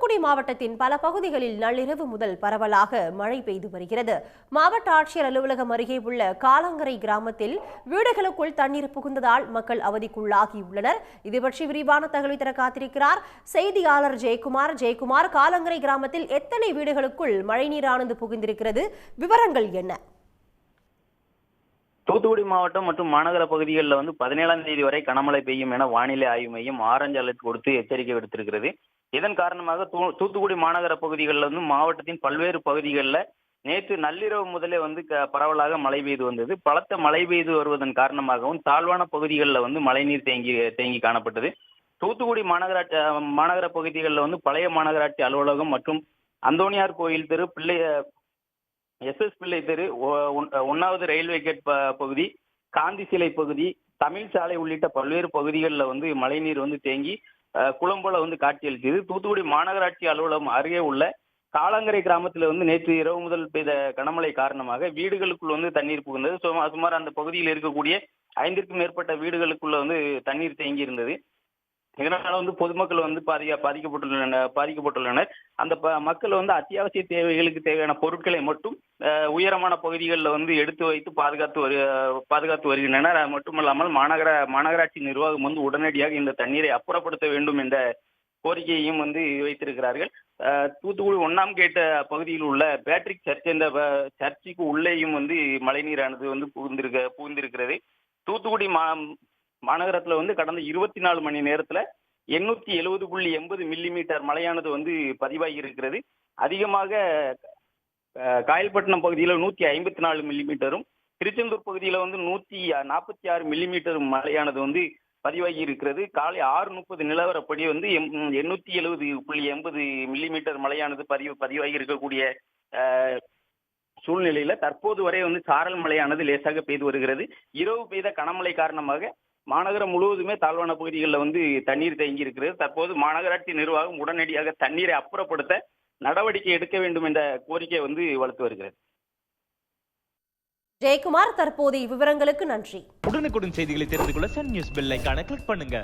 தூத்துக்குடி மாவட்டத்தின் பல பகுதிகளில் நள்ளிரவு முதல் பரவலாக மழை பெய்து வருகிறது. மாவட்ட ஆட்சியர் அலுவலகம் அருகே உள்ள காலங்கரை கிராமத்தில் வீடுகளுக்குள் தண்ணீர் புகுந்ததால் மக்கள் அவதிக்குள்ளாகியுள்ளனர். இது பற்றி விரிவான தகவலை தர காத்திருக்கிறார் செய்தியாளர் ஜெயக்குமார். காலங்கரை கிராமத்தில் எத்தனை வீடுகளுக்குள் மழைநீரானது புகுந்திருக்கிறது? விவரங்கள் என்ன? தூத்துக்குடி மாவட்டம் மற்றும் மாநகர பகுதிகளில் 17ஆம் தேதி வரை கனமழை பெய்யும் என வானிலை ஆய்வு மையம் ஆரஞ்சு அலர்ட் கொடுத்து எச்சரிக்கை விடுத்திருக்கிறது. இதன் காரணமாக தூத்துக்குடி மாநகர பகுதிகளில் மாவட்டத்தின் பல்வேறு பகுதிகளில் நேற்று நள்ளிரவு முதலே பரவலாக மழை பெய்து வந்தது. பலத்த மழை பெய்து வருவதன் காரணமாகவும் தாழ்வான பகுதிகளில் மழைநீர் தேங்கி காணப்பட்டது. தூத்துக்குடி மாநகர பகுதிகளில் பழைய மாநகராட்சி அலுவலகம் மற்றும் அந்தோணியார் கோயில் தெரு, SS பிள்ளை தெரு, 1வது ரயில்வே கேட் பகுதி, காந்தி சிலை பகுதி, தமிழ் சாலை உள்ளிட்ட பல்வேறு பகுதிகளில் மழைநீர் தேங்கி குளம் போல காட்சியளித்தது. தூத்துக்குடி மாநகராட்சி அலுவலகம் அருகே உள்ள காலங்கரை கிராமத்தில் நேற்று இரவு முதல் பெய்த கனமழை காரணமாக வீடுகளுக்குள் தண்ணீர் புகுந்தது. சுமார் அந்த பகுதியில் இருக்கக்கூடிய 5க்கும் மேற்பட்ட வீடுகளுக்குள்ள தண்ணீர் தேங்கி இருந்தது. இதனால பொதுமக்கள் பாதிக்கப்பட்டுள்ளனர். அந்த மக்கள் அத்தியாவசிய தேவைகளுக்கு தேவையான பொருட்களை மட்டும் உயரமான பகுதிகளில் எடுத்து வைத்து பாதுகாத்து வருகின்றனர். அது மட்டுமல்லாமல் மாநகராட்சி நிர்வாகம் உடனடியாக இந்த தண்ணீரை அப்புறப்படுத்த வேண்டும் என்ற கோரிக்கையையும் வைத்திருக்கிறார்கள். தூத்துக்குடி 1ஆம் கேட் பகுதியில் உள்ள பேட்ரிக் சர்ச் என்ற சர்ச்சுக்கு உள்ளேயும் மழைநீரானது புகுந்திருக்கிறது. தூத்துக்குடி மாநகரத்தில் கடந்த 24 மணி நேரத்தில் 870.80 மில்லிமீட்டர் மழையானது பதிவாகி இருக்கிறது. அதிகமாக காயல்பட்டினம் பகுதியில் 154 மில்லிமீட்டரும், திருச்செந்தூர் பகுதியில் 146 மில்லிமீட்டர் மழையானது பதிவாகி இருக்கிறது. காலை 6:30 நிலவரப்படி 870.80 மில்லிமீட்டர் மழையானது பதிவாகி இருக்கக்கூடிய சூழ்நிலையில தற்போது வரை சாரல் மழையானது லேசாக பெய்து வருகிறது. இரவு பெய்த கனமழை காரணமாக மாநகரம் முழுவதுமே தாழ்வான பகுதிகளில் தண்ணீர் தேங்கி இருக்கிறது. தற்போது மாநகராட்சி நிர்வாகம் உடனடியாக தண்ணீரை அப்புறப்படுத்த நடவடிக்கை எடுக்க வேண்டும் என்ற கோரிக்கை வலுத்து வருகிறது. ஜெயக்குமார், தற்போதைய விவரங்களுக்கு நன்றி. உடனுக்குடன் செய்திகளை தெரிந்து கொள்ள சன் நியூஸ் பெல் ஐகானை கிளிக் பண்ணுங்க.